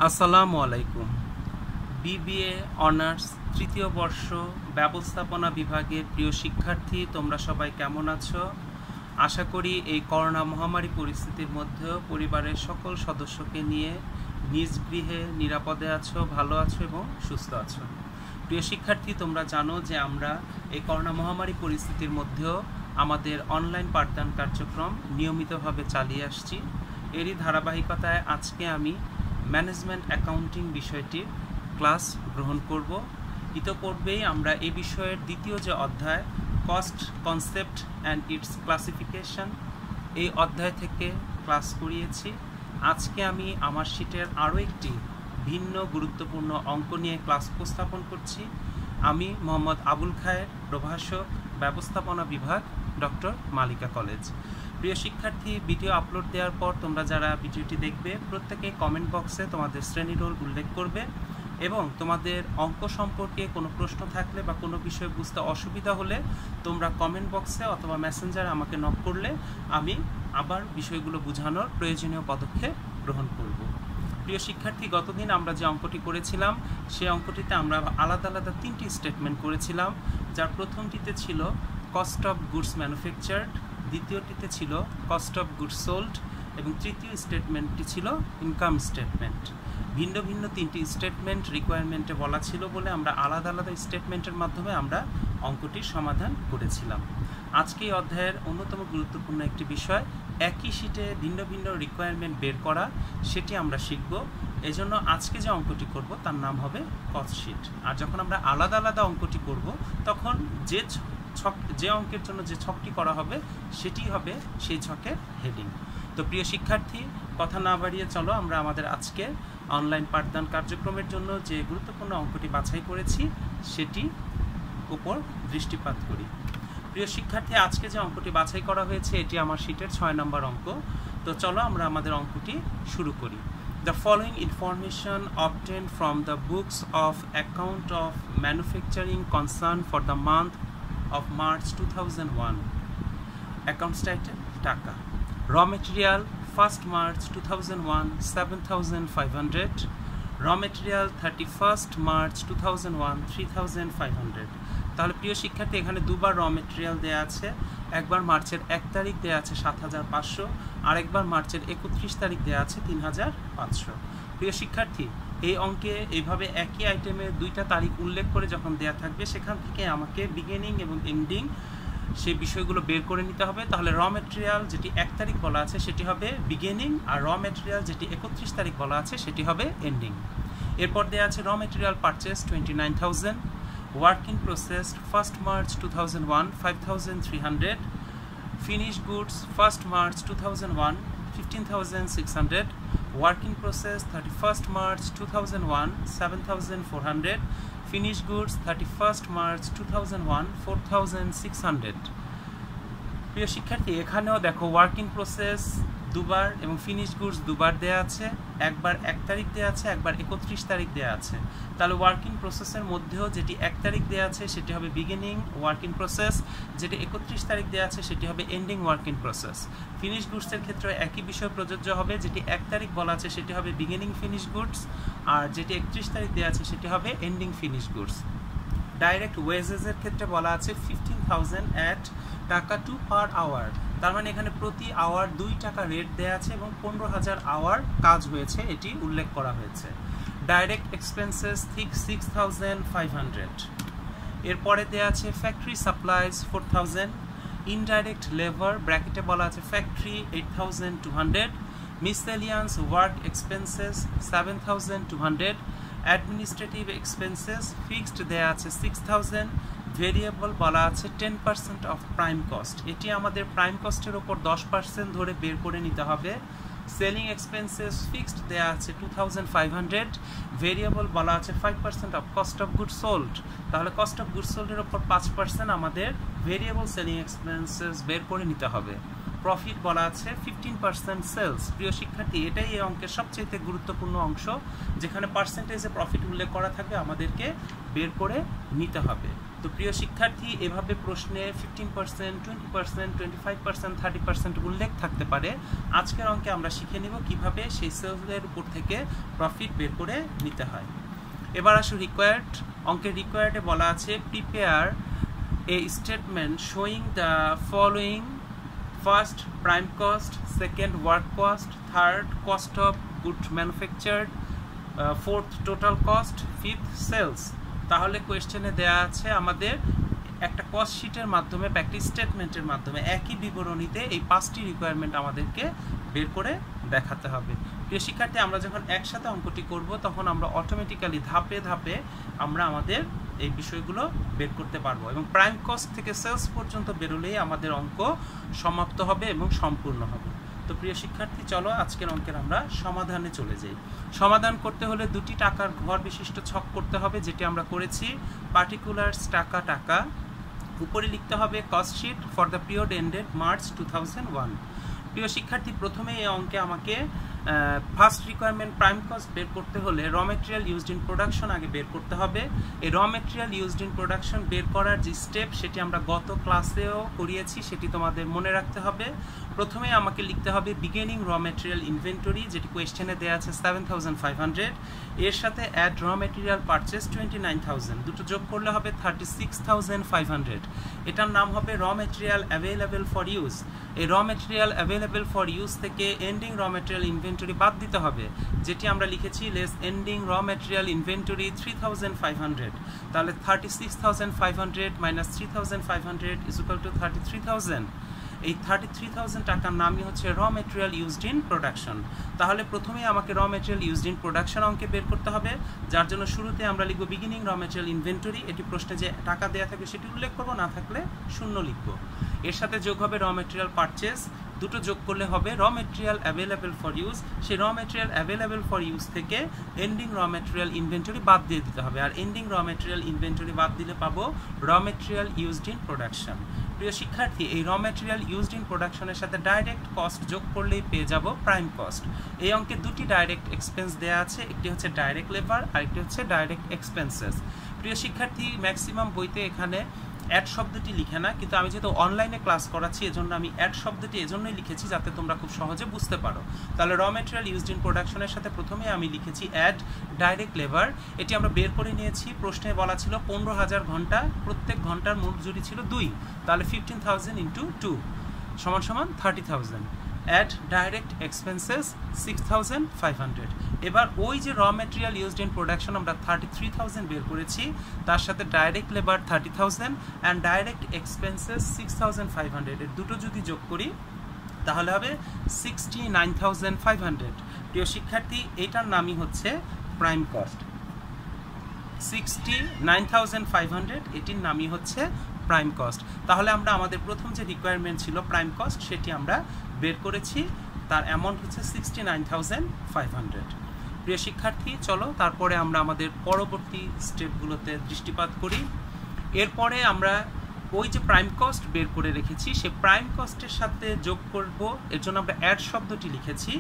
আসসালামু আলাইকুম। BBA honours তৃতীয় বর্ষ ব্যবস্থাপনা বিভাগের প্রিয় শিক্ষার্থী, তোমরা সবাই কেমন আছো? আশা করি এই করোনা মহামারী পরিস্থিতির মধ্যেও পরিবারের সকল সদস্যকে নিয়ে নিজ গৃহে নিরাপদে আছো, ভালো আছো এবং সুস্থ আছো। প্রিয় শিক্ষার্থী, তোমরা জানো যে আমরা এই করোনা মহামারী পরিস্থিতির মধ্যেও আমাদের অনলাইন পাঠদান কার্যক্রম নিয়মিতভাবে চালিয়ে আসছি। এরই ধারাবাহিকতায় আজকে আমি ম্যানেজমেন্ট অ্যাকাউন্টিং বিষয়টির ক্লাস গ্রহণ করব। ইতোপূর্বেই আমরা এই বিষয়ের দ্বিতীয় যে অধ্যায় cost concept and it's classification, এই অধ্যায় থেকে ক্লাস করিয়েছি। আজকে আমি আমার শিটের আরও একটি ভিন্ন গুরুত্বপূর্ণ অঙ্ক নিয়ে ক্লাস উপস্থাপন করছি। আমি মোহাম্মদ আবুল খায়ের, প্রভাষক, ব্যবস্থাপনা বিভাগ, ডক্টর মালিকা কলেজ। প্রিয় শিক্ষার্থী, ভিডিও আপলোড দেওয়ার পর তোমরা যারা ভিডিওটি দেখবে প্রত্যেকে কমেন্ট বক্সে তোমাদের শ্রেণী রোল উল্লেখ করবে এবং তোমাদের অঙ্ক সম্পর্কে কোনো প্রশ্ন থাকলে বা কোনো বিষয় বুঝতে অসুবিধা হলে তোমরা কমেন্ট বক্সে অথবা মেসেঞ্জারে আমাকে নক করলে আমি আবার বিষয়গুলো বোঝানোর প্রয়োজনীয় পদক্ষেপ গ্রহণ করব। প্রিয় শিক্ষার্থী, গতদিন আমরা যে অঙ্কটি করেছিলাম সেই অঙ্কটিতে আমরা আলাদা আলাদা তিনটি স্টেটমেন্ট করেছিলাম, যার প্রথমটিতে ছিল কস্ট অফ গুডস ম্যানুফ্যাকচার্ড, দ্বিতীয়টিতে ছিল কস্ট অফ গুডস সোল্ড এবং তৃতীয় স্টেটমেন্টটি ছিল ইনকাম স্টেটমেন্ট। ভিন্ন ভিন্ন তিনটি স্টেটমেন্ট রিকোয়ারমেন্টে বলা ছিল বলে আমরা আলাদা আলাদা স্টেটমেন্টের মাধ্যমে আমরা অঙ্কটির সমাধান করেছিলাম। আজকে এই অধ্যায়ের অন্যতম গুরুত্বপূর্ণ একটি বিষয় একই শিটে ভিন্ন ভিন্ন রিকোয়ারমেন্ট বের করা, সেটি আমরা শিখব। এজন্য আজকে যে অঙ্কটি করব তার নাম হবে কস্ট শিট। আর যখন আমরা আলাদা আলাদা অঙ্কটি করব তখন যে অঙ্কের জন্য যে ছকটি করা হবে সেটি হবে সেই ছকের হেডিং। তো প্রিয় শিক্ষার্থী, কথা না বাড়িয়ে চলো আমরা আমাদের আজকে অনলাইন পাঠদান কার্যক্রমের জন্য যে গুরুত্বপূর্ণ অঙ্কটি বাছাই করেছি সেটি উপর দৃষ্টিপাত করি। প্রিয় শিক্ষার্থী, আজকে যে অঙ্কটি বাছাই করা হয়েছে এটি আমার শিটের 6 নম্বর অঙ্ক। তো চলো আমরা আমাদের অঙ্কটি শুরু করি। The following information obtained from the books of account of manufacturing concern for the month of March 2001. Accounts title Taka. Raw material 1st March 2001 7,500. Raw material 31st March 2001 3,500. তাহলে প্রিয় শিক্ষার্থী, এখানে দুবার র মেটেরিয়াল দেওয়া আছে। একবার মার্চের 1 তারিখ দেওয়া আছে 7,500, আর একবার মার্চের 31 তারিখ দেওয়া আছে 3,500। প্রিয় শিক্ষার্থী, এই অঙ্কে এইভাবে একই আইটেমে দুইটা তারিখ উল্লেখ করে যখন দেওয়া থাকবে সেখান থেকে আমাকে বিগিনিং এবং এন্ডিং সেই বিষয়গুলো বের করে নিতে হবে। তাহলে র মেটেরিয়াল যেটি 1 তারিখ বলা আছে সেটি হবে বিগিনিং, আর র মেটেরিয়াল যেটি 31 তারিখ বলা আছে সেটি হবে এন্ডিং। এরপর দেওয়া আছে র material purchase 29,000, work in process 1st March 2001 5,300, finished goods 1st March 2001 15,600, work in process 31st March 2001 7,400, finished goods 31st March 2001 4,600। প্রিয় শিক্ষার্থী, এখানেও দেখো ওয়ার্ক ইন প্রসেস দুবার এবং ফিনিশড গুডস দুবার দেওয়া আছে। একবার 1 তারিখ দেওয়া আছে, একবার 31 তারিখ দেওয়া আছে। তাহলে ওয়ার্ক ইন প্রসেসের মধ্যেও যেটি 1 তারিখ দেওয়া আছে সেটি হবে বিগিনিং ওয়ার্ক ইন প্রসেস, যেটি 31 তারিখ দেওয়া আছে সেটি হবে ending work in process. Finished গুডসের ক্ষেত্রে একই বিষয় প্রযোজ্য হবে, যেটি 1 তারিখ বলা আছে সেটি হবে বিগিনিং ফিনিশড গুডস, আর যেটি 31 তারিখ দেওয়া আছে সেটি হবে এন্ডিং ফিনিশড গুডস। ডাইরেক্ট ওয়েজেসের ক্ষেত্রে বলা আছে 15,000 অ্যাট টাকা 2 পার আওয়ার। তার মানে এখানে প্রতি আওয়ার 2 টাকা রেট দেওয়া আছে এবং 15,000 আওয়ার কাজ হয়েছে এটি উল্লেখ করা হয়েছে। ডাইরেক্ট এক্সপেন্সেস ঠিক 6,500। এরপরে দেওয়া আছে ফ্যাক্টরি সাপ্লাইজ 4,000, ইনডাইরেক্ট লেবার ব্র্যাকেটে বলা আছে factory 8,200, miscellaneous work expenses 7,200, administrative expenses fixed দেওয়া আছে 6,000, ভেরিয়েবল বলা আছে 10% অফ প্রাইম কস্ট। এটি আমাদের প্রাইম কস্টের ওপর 10% ধরে বের করে নিতে হবে। সেলিং এক্সপেন্সেস ফিক্সড দেওয়া আছে 2,500, ভেরিয়েবল বলা আছে 5% of cost of good sold. তাহলে কস্ট অফ গুড সোল্ডের ওপর 5% আমাদের ভেরিয়েবল সেলিং এক্সপেন্সেস বের করে নিতে হবে। প্রফিট বলা আছে 15% সেলস। প্রিয় শিক্ষার্থী, এটাই এই অঙ্কের সবচেয়ে গুরুত্বপূর্ণ অংশ, যেখানে পার্সেন্টেজে প্রফিট উল্লেখ করা থাকবে আমাদেরকে বের করে নিতে হবে। তো প্রিয় শিক্ষার্থী, এভাবে প্রশ্নে 15%, 20%, 25%, 30% উল্লেখ থাকতে পারে। আজকের অঙ্কে আমরা শিখে নিব কিভাবে সেই সেলসের উপর থেকে প্রফিট বের করে নিতে হয়। এবার আসো রিকোয়ার্ড। অঙ্কের রিকোয়ার্ডে বলা আছে prepare a statement showing the following: first prime cost, second work cost, third cost of good manufactured, fourth total cost, fifth sales. তাহলে কোয়েশ্চেনে দেয়া আছে আমাদের একটা কস্ট শিটের মাধ্যমে বা একটি স্টেটমেন্টের মাধ্যমে একই বিবরণীতে এই 5টি রিকোয়ারমেন্ট আমাদেরকে বের করে দেখাতে হবে। প্রিয় শিক্ষার্থী, আমরা যখন একসাথে অঙ্কটি করব তখন আমরা অটোমেটিক্যালি ধাপে ধাপে আমরা আমাদের এই বিষয়গুলো বের করতে পারবো এবং প্রাইম কস্ট থেকে সেলস পর্যন্ত বেরোলেই আমাদের অঙ্ক সমাপ্ত হবে এবং সম্পূর্ণ হবে। তো প্রিয় শিক্ষার্থী, চলো আজকের অঙ্কের আমরা সমাধানে চলে যাই। সমাধান করতে হলে দুটি টাকার ঘর বিশিষ্ট ছক করতে হবে, যেটি আমরা করেছি। পার্টিকুলার্স টাকা টাকা, উপরে লিখতে হবে cost sheet for the period ended March 2001। প্রিয় শিক্ষার্থী, প্রথমে এই অঙ্কে আমাকে ফার্স্ট রিকোয়ারমেন্ট প্রাইম কস্ট বের করতে হলে র মেটেরিয়াল ইউজড ইন প্রোডাকশন আগে বের করতে হবে। এই raw material used in production বের করার যে স্টেপ সেটি আমরা গত ক্লাসেও করিয়েছি, সেটি তোমাদের মনে রাখতে হবে। প্রথমে আমাকে লিখতে হবে বিগিনিং র মেটেরিয়াল ইনভেন্টরি, যেটি কোয়েশ্চেনে দেওয়া আছে 7500। এর সাথে অ্যাড র মেটেরিয়াল পারচেস 29000, দুটো যোগ করলে হবে 36500। এটার নাম হবে র মেটেরিয়াল অ্যাভেলেবল ফর ইউজ। এই raw material available for use থেকে এন্ডিং র মেটেরিয়াল ইনভেন্টরি বাদ দিতে হবে, যেটি আমরা লিখেছি less ending raw material inventory 3500। তাহলে 36500 মাইনাস 3500 ইজ ইকুয়াল টু 33000। এই 33000 টাকার নামই হচ্ছে র মেটেরিয়াল ইউজড ইন প্রোডাকশন। তাহলে প্রথমেই আমাকে র মেটেরিয়াল ইউজড ইন প্রোডাকশন অঙ্কে বের করতে হবে, যার জন্য শুরুতে আমরা লিখব বিগিনিং র মেটেরিয়াল ইনভেন্টরি। এটি প্রশ্নে যে টাকা দেওয়া থাকে সেটি উল্লেখ করব, না থাকলে শূন্য লিখব। এর সাথে যোগ হবে র মেটেরিয়াল পারচেস, দুটো যোগ করলে হবে র মেটেরিয়াল অ্যাভেলেবল ফর ইউজ। সেই raw material available for use থেকে এন্ডিং র মেটেরিয়াল ইনভেন্টরি বাদ দিয়ে দিতে হবে, আর এন্ডিং র মেটেরিয়াল ইনভেন্টরি বাদ দিলে পাবো র মেটেরিয়াল ইউজড ইন প্রোডাকশন। প্রিয় শিক্ষার্থী, এই র মেটেরিয়াল ইউজড ইন প্রোডাকশনের সাথে ডাইরেক্ট কস্ট যোগ করলেই পেয়ে যাব প্রাইম কস্ট। এই অঙ্কে দুটি ডাইরেক্ট এক্সপেন্স দেওয়া আছে, একটি হচ্ছে ডাইরেক্ট লেবার আর একটি হচ্ছে ডাইরেক্ট এক্সপেন্সেস। প্রিয় শিক্ষার্থী, ম্যাক্সিমাম বইতে এখানে অ্যাড শব্দটি লিখে না, কিন্তু আমি যেহেতু অনলাইনে ক্লাস করাচ্ছি এজন্য আমি অ্যাড শব্দটি এজন্যই লিখেছি যাতে তোমরা খুব সহজে বুঝতে পারো। তাহলে র মেটেরিয়াল ইউজড ইন প্রোডাকশনের সাথে প্রথমে আমি লিখেছি অ্যাড ডাইরেক্ট লেবার। এটি আমরা বের করে নিয়েছি। প্রশ্নে বলা ছিল 15000 ঘন্টা, প্রত্যেক ঘন্টার মজুরি ছিল 2, তাহলে 15000 ইন্টু 2 সমান সমান 30000। Add direct expenses 6500। এবার ওই যে র মেটেরিয়াল ইউজড ইন প্রোডাকশন আমরা 33000 বের করেছি, তার সাথে direct labour 30000 and direct expenses 6500, এর দুটো যদি যোগ করি তাহলে হবে 69500। প্রিয় শিক্ষার্থী, এটার নামই হচ্ছে প্রাইম কস্ট। 69500 এটির নামই হচ্ছে প্রাইম কস্ট। তাহলে আমরা আমাদের প্রথম যে রিকোয়ারমেন্ট ছিল প্রাইম কস্ট সেটি আমরা বের করেছি, তার অ্যামাউন্ট হচ্ছে 69500। প্রিয় শিক্ষার্থী, চলো তারপরে আমরা আমাদের পরবর্তী স্টেপগুলোতে দৃষ্টিপাত করি। এরপরে আমরা ওই যে প্রাইম কস্ট বের করে রেখেছি সে প্রাইম কস্টের সাথে যোগ করব, এর জন্য আমরা অ্যাড শব্দটি লিখেছি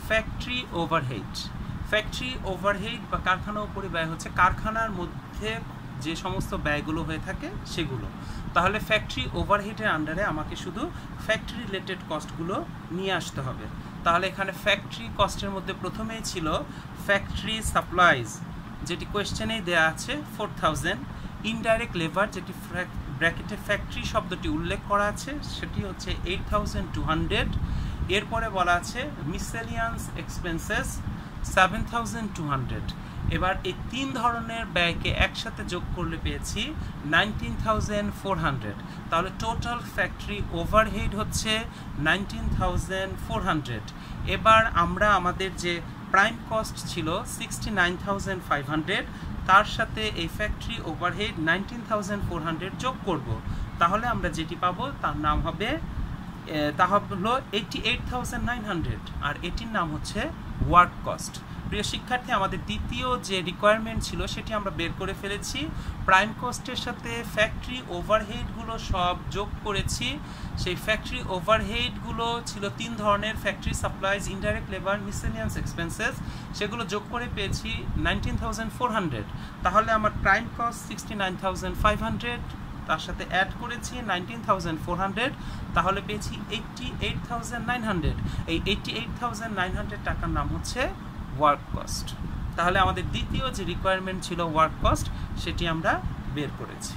ফ্যাক্টরি ওভারহেড। ফ্যাক্টরি ওভারহেড বা কারখানা উপরিব্যয় হচ্ছে কারখানার মধ্যে যে সমস্ত ব্যয়গুলো হয়ে থাকে সেগুলো। তাহলে ফ্যাক্টরি ওভারহেডের আন্ডারে আমাকে শুধু ফ্যাক্টরি রিলেটেড কস্টগুলো নিয়ে আসতে হবে। তাহলে এখানে ফ্যাক্টরি কস্টের মধ্যে প্রথমেই ছিল ফ্যাক্টরি সাপ্লাইজ, যেটি কোয়েশ্চেনেই দেওয়া আছে 4000। ইনডাইরেক্ট লেবার, যেটি ব্র্যাকেটে ফ্যাক্টরি শব্দটি উল্লেখ করা আছে, সেটি হচ্ছে 8200। এরপরে বলা আছে মিসেলিয়ান্স এক্সপেন্সেস 7200। এবার এই তিন ধরনের ব্যয়কে একসাথে যোগ করলে পেয়েছি 19400। তাহলে টোটাল ফ্যাক্টরি ওভারহেড হচ্ছে 19400। এবার আমরা আমাদের যে প্রাইম কস্ট ছিল 69500, তার সাথে এই ফ্যাক্টরি ওভারহেড 19400 যোগ করব, তাহলে আমরা যেটি পাবো তার নাম হবে তা হলো 88900, আর এটির নাম হচ্ছে ওয়ার্ক কস্ট। প্রিয় শিক্ষার্থী, আমাদের দ্বিতীয় যে রিকোয়ারমেন্ট ছিল সেটি আমরা বের করে ফেলেছি। প্রাইম কস্টের সাথে ফ্যাক্টরি ওভারহেডগুলো সব যোগ করেছি। সেই ফ্যাক্টরি ওভারহেডগুলো ছিল 3 ধরনের: factory supplies, indirect labour, miscellaneous expenses. সেগুলো যোগ করে পেয়েছি 19,400। তাহলে আমার প্রাইম কস্ট 69,500, তার সাথে অ্যাড করেছি 19,400, তাহলে পেয়েছি 88,900। এই 88,900 টাকার নাম হচ্ছে ওয়ার্ক কস্ট। তাহলে আমাদের দ্বিতীয় যে রিকোয়ারমেন্ট ছিল ওয়ার্ক কস্ট, সেটি আমরা বের করেছি।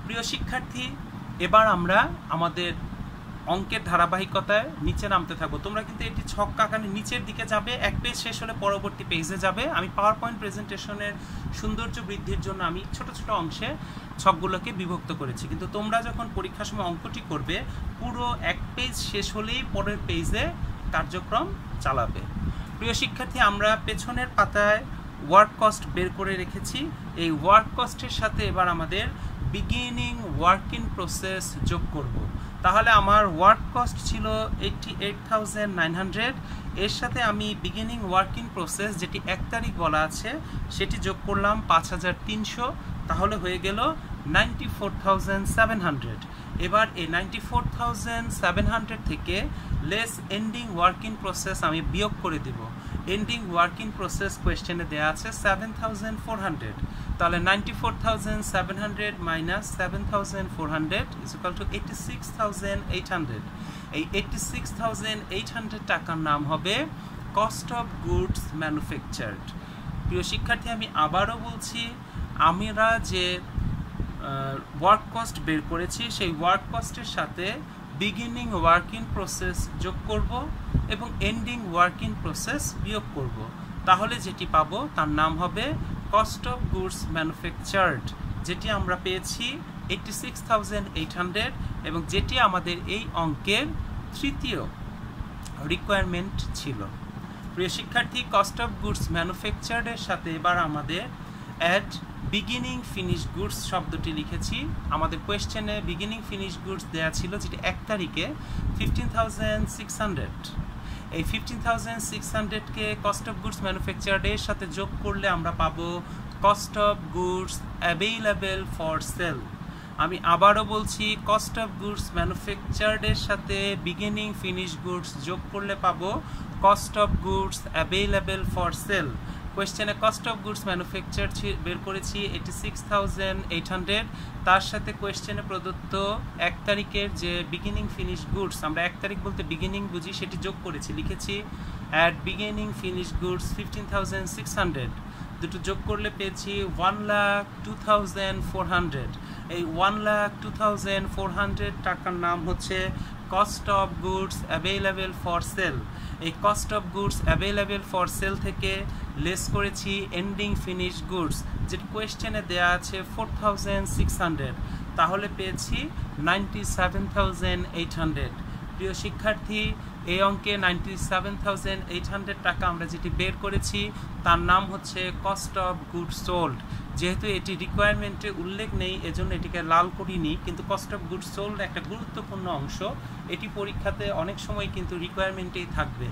প্রিয় শিক্ষার্থী, এবার আমরা আমাদের অঙ্কের ধারাবাহিকতায় নিচে নামতে থাকবো। তোমরা কিন্তু এটি ছক আঁকানোর নিচের দিকে যাবে, এক পেজ শেষ হলে পরবর্তী পেজে যাবে। আমি পাওয়ার পয়েন্ট প্রেজেন্টেশনের সৌন্দর্য বৃদ্ধির জন্য আমি ছোট ছোট অংশে ছকগুলোকে বিভক্ত করেছি, কিন্তু তোমরা যখন পরীক্ষার সময় অঙ্কটি করবে পুরো এক পেজ শেষ হলেই পরের পেজে কার্যক্রম চালাবে। প্রিয় শিক্ষার্থী, আমরা পেছনের পাতায় ওয়ার্ক কস্ট বের করে রেখেছি। এই ওয়ার্ক কস্টের সাথে এবার আমাদের বিগিনিং ওয়ার্কিং প্রসেস যোগ করব। তাহলে আমার ওয়ার্ক কস্ট ছিল 88,900, এর সাথে আমি বিগিনিং ওয়ার্কিং প্রসেস যেটি 1 তারিখ বলা আছে সেটি যোগ করলাম 5,300, তাহলে হয়ে গেল 94,700। এবার এই 94,700 থেকে লেস এন্ডিং ওয়ার্কিং প্রসেস আমি বিয়োগ করে দিব। এন্ডিং ওয়ার্কিং প্রসেস কোয়েশ্চেনে দেওয়া আছে 7,400, তাহলে 94,700 মাইনাস 7,400 ইজ ইকুয়াল টু 86,800। এই 86,800 টাকার নাম হবে কস্ট অফ গুডস ম্যানুফ্যাকচার্ড। প্রিয় শিক্ষার্থী, আমি আবারও বলছি, আমরা যে ওয়ার্ক কস্ট বের করেছি সেই ওয়ার্ক কস্টের সাথে বিগিনিং ওয়ার্কিং প্রসেস যোগ করব এবং এন্ডিং ওয়ার্কিং প্রসেস বিয়োগ করব। তাহলে যেটি পাবো তার নাম হবে কস্ট অফ গুডস ম্যানুফ্যাকচার্ড, যেটি আমরা পেয়েছি 86,800 এবং যেটি আমাদের এই অঙ্কের তৃতীয় রিকোয়ারমেন্ট ছিল। প্রিয় শিক্ষার্থী, কস্ট অফ গুডস ম্যানুফ্যাকচার্ডের সাথে এবার আমাদের অ্যাড বিগিনিং ফিনিশ গুডস শব্দটি লিখেছি। আমাদের কোয়েশ্চেনে বিগিনিং ফিনিশ গুডস দেওয়া ছিল যেটি 1 তারিখে 15,600। এই 15,600কে কস্ট অফ গুডস ম্যানুফ্যাকচার্ডের সাথে যোগ করলে আমরা পাবো cost of goods available for sell. আমি আবারও বলছি, কস্ট অফ গুডস ম্যানুফ্যাকচার্ডের সাথে বিগিনিং ফিনিশ গুডস যোগ করলে পাবো cost of goods available for sale. কোয়েশ্চেনে কস্ট অফ গুডস ম্যানুফ্যাকচার বের করেছি 86,800, তার সাথে কোয়েশ্চেনে প্রদত্ত 1 তারিখের যে বিগিনিং ফিনিশ গুডস, আমরা 1 তারিখ বলতে বিগিনিং বুঝি, সেটি যোগ করেছি, লিখেছি অ্যাট বিগিনিং ফিনিশ গুডস 15,600। দুটো যোগ করলে পেয়েছি 1,02,400। এই 1,02,400 টাকার নাম হচ্ছে cost of goods available for sale. এই cost of goods available for sale থেকে লেস করেছি এন্ডিং ফিনিশ গুডস, যেটি কোয়েশ্চেনে দেওয়া আছে 4,600, তাহলে পেয়েছি 97,800। প্রিয় শিক্ষার্থী, এই অঙ্কে 97,800 টাকা আমরা যেটি বের করেছি তার নাম হচ্ছে কস্ট অফ গুডস সোল্ড। যেহেতু এটি রিকোয়ারমেন্টে উল্লেখ নেই এজন্য এটিকে লাল করিনি, কিন্তু কস্ট অফ গুডস সোল্ড একটা গুরুত্বপূর্ণ অংশ, এটি পরীক্ষাতে অনেক সময় কিন্তু রিকোয়ারমেন্টেই থাকবে।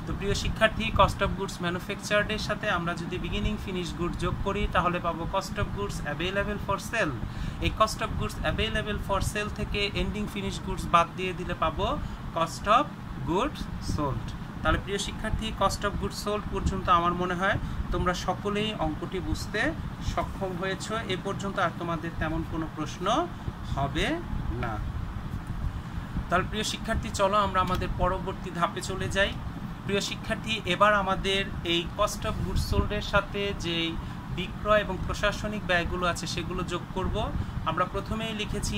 তো প্রিয় শিক্ষার্থী, কস্ট অফ গুডস ম্যানুফ্যাকচার্ডের সাথে আমরা যদি বিগিনিং ফিনিশ গুডস যোগ করি তাহলে পাবো cost of goods available for sale. এই cost of goods available for sale থেকে এন্ডিং ফিনিশ গুডস বাদ দিয়ে দিলে পাবো কস্ট অফ গুডস সোল্ড। তাহলে প্রিয় শিক্ষার্থী, কস্ট অফ গুডস সোল্ড পর্যন্ত আমার মনে হয় তোমরা সকলেই অঙ্কটি বুঝতে সক্ষম হয়েছ। এ পর্যন্ত আর তোমাদের তেমন কোনো প্রশ্ন হবে না। তাহলে প্রিয় শিক্ষার্থী, চলো আমরা আমাদের পরবর্তী ধাপে চলে যাই। প্রিয় শিক্ষার্থী, এবার আমাদের এই কস্ট অফ গুডস সোল্ডের সাথে যেই বিক্রয় এবং প্রশাসনিক ব্যয়গুলো আছে সেগুলো যোগ করব। আমরা প্রথমেই লিখেছি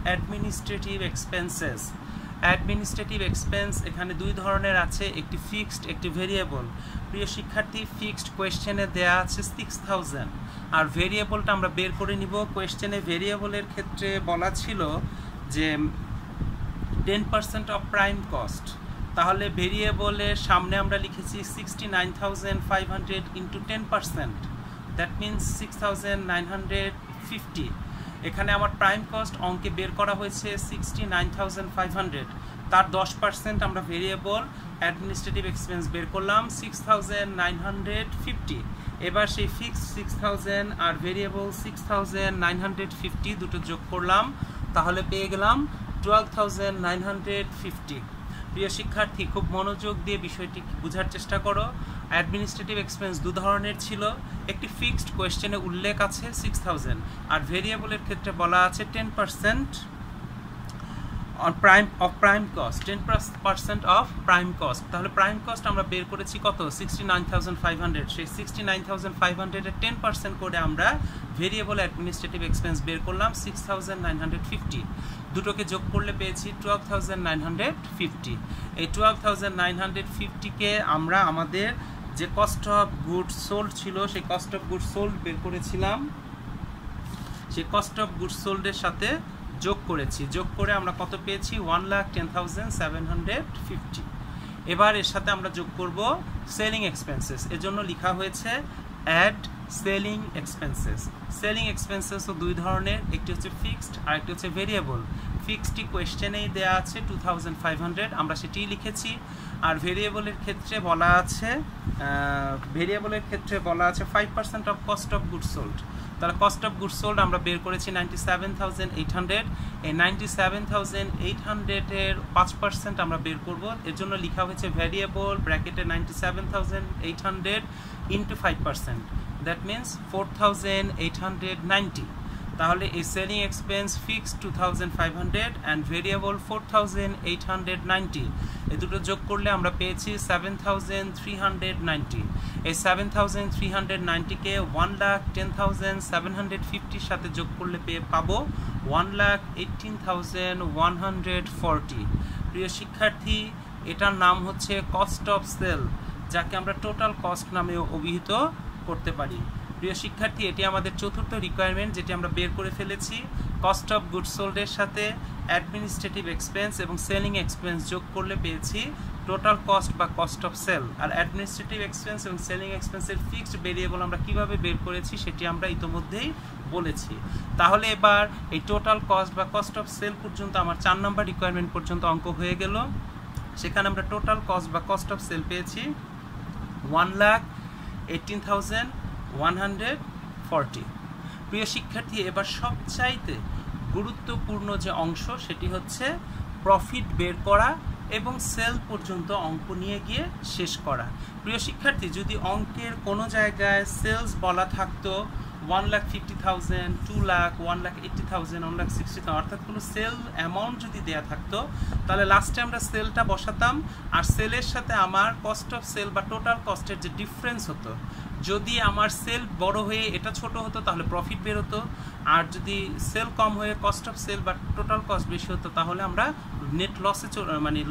অ্যাডমিনিস্ট্রেটিভ এক্সপেন্সেস। অ্যাডমিনিস্ট্রেটিভ এক্সপেন্স এখানে 2 ধরনের আছে, একটি ফিক্সড, একটি ভেরিয়েবল। প্রিয় শিক্ষার্থী, ফিক্সড কোয়েশ্চেনে দেয়া আছে 6,000, আর ভেরিয়েবলটা আমরা বের করে নিব। কোয়েশ্চেনে ভেরিয়েবলের ক্ষেত্রে বলা ছিল যে 10% অফ প্রাইম কস্ট, তাহলে ভেরিয়েবলের সামনে আমরা লিখেছি 69,500 ইন্টু 10%, দ্যাট মিনস 6,950। এখানে আমার প্রাইম কস্ট অঙ্কে বের করা হয়েছে 69,500, তার 10% আমরা ভেরিয়েবল অ্যাডমিনিস্ট্রেটিভ এক্সপেন্স বের করলাম 6,950। এবার সেই ফিক্সড 6,000 আর ভেরিয়েবল 6,950 দুটো যোগ করলাম, তাহলে পেয়ে গেলাম 12,950। প্রিয় শিক্ষার্থী, খুব মনোযোগ দিয়ে বিষয়টি বোঝার চেষ্টা করো। অ্যাডমিনিস্ট্রেটিভ এক্সপেন্স দু ধরনের ছিল, একটি ফিক্সড কোয়েশ্চেনে উল্লেখ আছে 6,000, আর ভেরিয়েবলের ক্ষেত্রে বলা আছে 10% on prime cost, 10% of prime cost. তাহলে প্রাইম কস্ট আমরা বের করেছি কত? 69,500। সেই 69,500 এর 10% করে আমরা ভেরিয়েবল অ্যাডমিনিস্ট্রেটিভ এক্সপেন্স বের করলাম 6,950। দুটোকে যোগ করলে পেয়েছি 12,950। এই 12,950-কে আমরা আমাদের যে কস্ট অফ গুডস সোল্ড ছিল সেই কস্ট অফ গুডস সোল্ড বের করেছিলাম, সেই কস্ট অফ গুডস সোল্ডের সাথে যোগ করেছি। যোগ করে আমরা কত পেয়েছি? 1,10,750। এবার এর সাথে আমরা যোগ করব সেলিং এক্সপেন্সেস। এর জন্য লেখা হয়েছে অ্যাড সেলিং এক্সপেন্সেস। সেলিং এক্সপেন্সেসও দুই ধরনের, একটি হচ্ছে ফিক্সড আর একটি হচ্ছে ভেরিয়েবল। ফিক্সডটি কোয়েশ্চেনেই দেওয়া আছে 2,500, আমরা সেটিই লিখেছি। আর ভেরিয়েবলের ক্ষেত্রে বলা আছে 5% of cost of goods sold. তাহলে কস্ট অফ গুডস সোল্ড আমরা বের করেছি 97,800। এই 97,800 এর 5% আমরা বের করব। এর জন্য লেখা হয়েছে ভেরিয়েবল ব্র্যাকেটে 97,800 ইন্টু 5%, দ্যাট মিনস 4,890। তাহলে এই selling expense fixed 2,500 and variable 4,890, এই দুটো যোগ করলে আমরা পেয়েছি 7,390। এই 7,390-কে 1,10,750-র সাথে যোগ করলে পাবো 1,18,140। প্রিয় শিক্ষার্থী, এটার নাম হচ্ছে কস্ট অফ সেল, যাকে আমরা টোটাল কস্ট নামে অভিহিত করতে পারি। প্রিয় শিক্ষার্থী, এটি আমাদের চতুর্থ রিকোয়ারমেন্ট, যেটি আমরা বের করে ফেলেছি। কস্ট অফ গুডস সোল্ডের সাথে অ্যাডমিনিস্ট্রেটিভ এক্সপেন্স এবং সেলিং এক্সপেন্স যোগ করলে পেয়েছি টোটাল কস্ট বা কস্ট অফ সেল। আর অ্যাডমিনিস্ট্রেটিভ এক্সপেন্স এবং সেলিং এক্সপেন্সের ফিক্সড ভেরিয়েবল আমরা কিভাবে বের করেছি সেটি আমরা ইতিমধ্যেই বলেছি। তাহলে এবার এই টোটাল কস্ট বা কস্ট অফ সেল পর্যন্ত আমার 4 নম্বর রিকোয়ারমেন্ট পর্যন্ত অঙ্ক হয়ে গেল। সেখানে আমরা টোটাল কস্ট বা কস্ট অফ সেল পেয়েছি 1,18,140। প্রিয় শিক্ষার্থী, এবার সবচাইতে গুরুত্বপূর্ণ যে অংশ সেটি হচ্ছে প্রফিট বের করা এবং সেল পর্যন্ত অঙ্ক নিয়ে গিয়ে শেষ করা। প্রিয় শিক্ষার্থী, যদি অঙ্কের কোনো জায়গায় সেলস বলা থাকতো 1,50,000, 2 লাখ, 1,80,000, 1,60,000, অর্থাৎ কোনো সেল অ্যামাউন্ট যদি দেয়া থাকতো, তাহলে লাস্টে আমরা সেলটা বসাতাম আর সেলের সাথে আমার কস্ট অফ সেল বা টোটাল কস্টের যে ডিফারেন্স হতো, যদি আমার সেল বড় হয়ে এটা ছোট হতো তাহলে প্রফিট বের হতো, আর যদি সেল কম হয়ে কস্ট অফ সেল বা টোটাল কস্ট বেশি হতো তাহলে আমরা নেট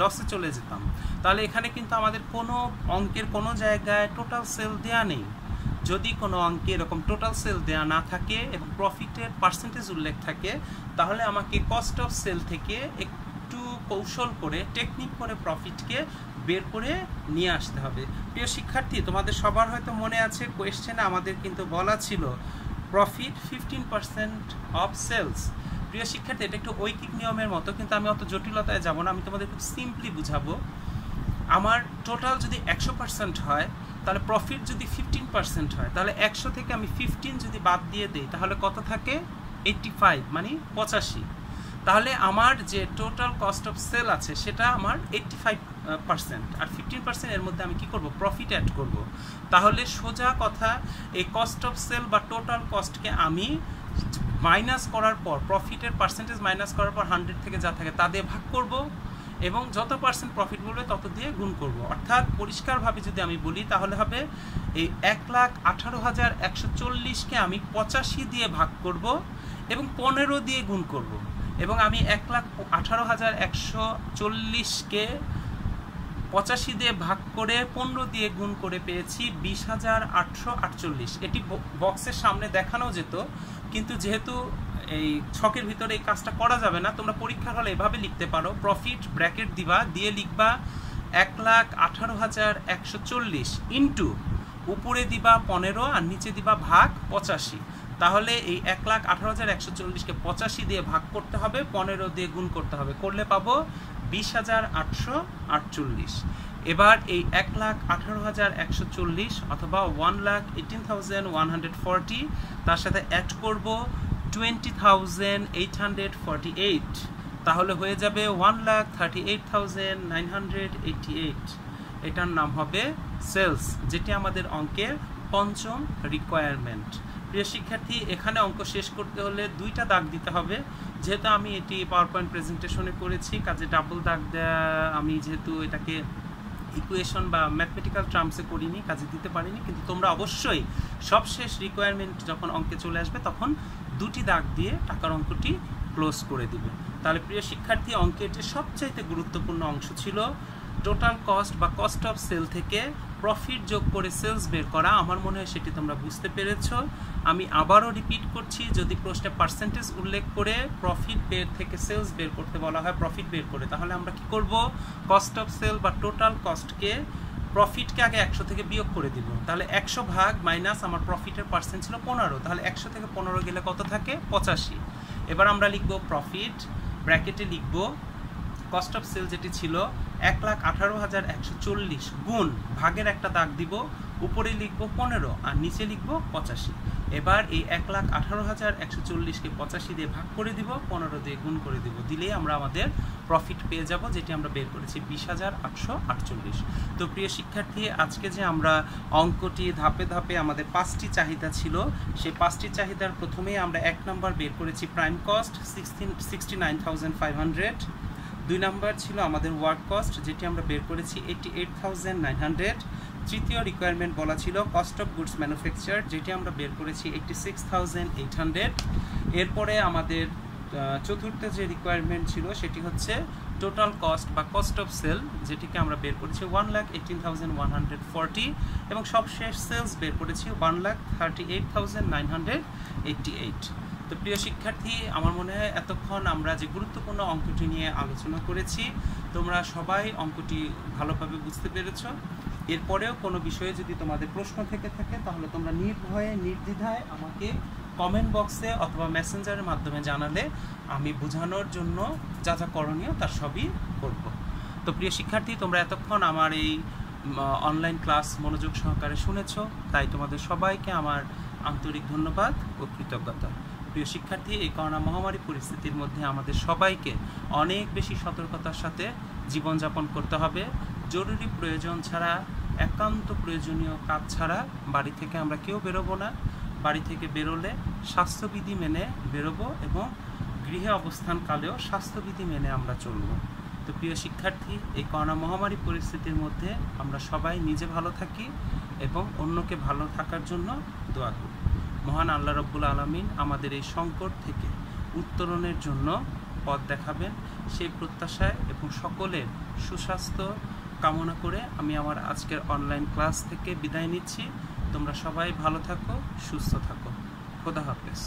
লসে চলে যেতাম। তাহলে এখানে কিন্তু আমাদের কোনো অঙ্কের কোনো জায়গায় টোটাল সেল দেয়া নেই। যদি কোনো অঙ্কে এরকম টোটাল সেল দেয়া না থাকে এবং প্রফিটের পার্সেন্টেজ উল্লেখ থাকে, তাহলে আমাকে কস্ট অফ সেল থেকে একটু কৌশল করে টেকনিক করে প্রফিটকে বের করে নিয়ে আসতে হবে। প্রিয় শিক্ষার্থী, তোমাদের সবার হয়তো মনে আছে কোয়েশ্চেনে আমাদের কিন্তু বলা ছিল প্রফিট 15% অফ সেলস। প্রিয় শিক্ষার্থী, এটা একটু ঐকিক নিয়মের মতো, কিন্তু আমি অত জটিলতায় যাব না, আমি তোমাদের খুব সিম্পলি বুঝাবো। আমার টোটাল যদি 100% হয়, তাহলে প্রফিট যদি 15% হয়, তাহলে 100 থেকে আমি 15 যদি বাদ দিয়ে দিই তাহলে কত থাকে? 85, মানে 85। তাহলে আমার যে টোটাল কস্ট অফ সেল আছে সেটা আমার 85%, আর 15% এর মধ্যে আমি কি করব? প্রফিট অ্যাড করব। তাহলে সোজা কথা, এই কস্ট অফ সেল বা টোটাল কস্টকে আমি মাইনাস করার পর, প্রফিটের পার্সেন্টেজ মাইনাস করার পর 100 থেকে যা থাকে তা দিয়ে ভাগ করব এবং যত পার্সেন্ট প্রফিট বলবে তত দিয়ে গুণ করব। অর্থাৎ পরিষ্কারভাবে যদি আমি বলি তাহলে হবে এই 1,18,140-কে আমি 85 দিয়ে ভাগ করব এবং 15 দিয়ে গুণ করব, এবং আমি 1,18,140-কে 85 দিয়ে ভাগ করে 15 দিয়ে গুণ করে পেয়েছি 20,848। এটি বক্সের সামনে দেখানো যেত, কিন্তু যেহেতু এই ছকের ভিতরে এই কাজটা করা যাবে না, তোমরা পরীক্ষার হলে এভাবে লিখতে পারো। প্রফিট ব্র্যাকেট দিবা, দিয়ে লিখবা 1,18,140 ইন্টু উপরে দিবা 15 আর নিচে দিবা ভাগ 85। তাহলে এই 1,18,140-কে 85 দিয়ে ভাগ করতে হবে, 15 দিয়ে গুণ করতে হবে, করলে পাবো 20,848। এবার এই 1,18,140 অথবা 1,18,140 তার সাথে অ্যাড করব 20,848, তাহলে হয়ে যাবে 1,38,988। এটার নাম হবে সেলস, যেটি আমাদের অঙ্কের পঞ্চম রিকোয়ারমেন্ট। প্রিয় শিক্ষার্থী, এখানে অঙ্ক শেষ করতে হলে দুইটা দাগ দিতে হবে। যেহেতু আমি এটি পাওয়ার পয়েন্ট প্রেজেন্টেশনে করেছি, কাজে ডাবল দাগ দেওয়া, আমি যেহেতু এটাকে ইকুয়েশন বা ম্যাথমেটিক্যাল টার্মসে করিনি, কাজে দিতে পারিনি। কিন্তু তোমরা অবশ্যই সবশেষ রিকোয়ারমেন্ট যখন অঙ্কে চলে আসবে তখন দুটি দাগ দিয়ে টাকার অঙ্কটি ক্লোজ করে দিবে। তাহলে প্রিয় শিক্ষার্থী, অঙ্কের যে সবচাইতে গুরুত্বপূর্ণ অংশ ছিল টোটাল কস্ট বা কস্ট অফ সেল থেকে প্রফিট যোগ করে সেলস বের করা, আমার মনে হয় সেটি তোমরা বুঝতে পেরেছো। আমি আবারও রিপিট করছি, যদি প্রশ্নে পার্সেন্টেজ উল্লেখ করে প্রফিট বের থেকে সেলস বের করতে বলা হয়, প্রফিট বের করে, তাহলে আমরা কি করব, কস্ট অফ সেল বা টোটাল কস্টকে প্রফিটকে আগে 100 থেকে বিয়োগ করে দিব। তাহলে 100 ভাগ মাইনাস আমার প্রফিটের পার্সেন্ট ছিল 15, তাহলে 100 থেকে 15 গেলে কত থাকে, 85। এবার আমরা লিখব প্রফিট, ব্র্যাকেটে লিখব কস্ট অফ সেল যেটি ছিল 1,18,140 গুণ ভাগের একটা দাগ দিব, উপরে লিখব 15 আর নিচে লিখব 85। এবার এই 1,18,140কে 85 দিয়ে ভাগ করে দিব, 15 দিয়ে গুণ করে দিব, দিলেই আমরা আমাদের প্রফিট পেয়ে যাব, যেটি আমরা বের করেছি 20,848। তো প্রিয় শিক্ষার্থী, আজকে যে আমরা অঙ্কটি ধাপে ধাপে আমাদের 5টি চাহিদা ছিল, সেই 5টি চাহিদার প্রথমেই আমরা 1 নাম্বার বের করেছি প্রাইম কস্ট 69,500। 2 নাম্বার ছিল আমাদের ওয়ার্ক কস্ট, যেটি আমরা বের করেছি 88,900। তৃতীয় রিকোয়ারমেন্ট বলা ছিল কস্ট অফ গুডস ম্যানুফ্যাকচার, যেটি আমরা বের করেছি 86,800। এরপরে আমাদের চতুর্থ যে রিকোয়ারমেন্ট ছিল সেটি হচ্ছে টোটাল কস্ট বা কস্ট অফ সেল, যেটিকে আমরা বের করেছি 1,18,140 এবং সবশেষ সেলস বের করেছি 1,38,988। তো প্রিয় শিক্ষার্থী, আমার মনে হয় এতক্ষণ আমরা যে গুরুত্বপূর্ণ অঙ্কটি নিয়ে আলোচনা করেছি, তোমরা সবাই অঙ্কটি ভালোভাবে বুঝতে পেরেছো। এরপরেও কোনো বিষয়ে যদি তোমাদের প্রশ্ন থেকে থাকে তাহলে তোমরা নির্ভয়ে নির্দ্বিধায় আমাকে কমেন্ট বক্সে অথবা মেসেঞ্জারের মাধ্যমে জানালে আমি বোঝানোর জন্য যা যা করণীয় তার সবই করব। তো প্রিয় শিক্ষার্থী, তোমরা এতক্ষণ আমার এই অনলাইন ক্লাস মনোযোগ সহকারে শুনেছ, তাই তোমাদের সবাইকে আমার আন্তরিক ধন্যবাদ ও কৃতজ্ঞতা। প্রিয় শিক্ষার্থী, এই করোনা মহামারী পরিস্থিতির মধ্যে আমাদের সবাইকে অনেক বেশি সতর্কতার সাথে জীবনযাপন করতে হবে। জরুরি প্রয়োজন ছাড়া, একান্ত প্রয়োজনীয় কাজ ছাড়া বাড়ি থেকে আমরা কেউ বেরোবো না। বাড়ি থেকে বেরোলে স্বাস্থ্যবিধি মেনে বেরোবো এবং গৃহে অবস্থানকালেও স্বাস্থ্যবিধি মেনে আমরা চলব। তো প্রিয় শিক্ষার্থী, এই করোনা মহামারী পরিস্থিতির মধ্যে আমরা সবাই নিজে ভালো থাকি এবং অন্যকে ভালো থাকার জন্য দোয়া করি। মহান আল্লাহ রব্বুল আলামিন আমাদের এই সংকট থেকে উত্তরণের জন্য পথ দেখাবেন, সেই প্রত্যাশায় এবং সকলের সুস্বাস্থ্য কামনা করে আমি আমার আজকের অনলাইন ক্লাস থেকে বিদায় নিচ্ছি। তোমরা সবাই ভালো থাকো, সুস্থ থাকো। খোদা হাফেজ।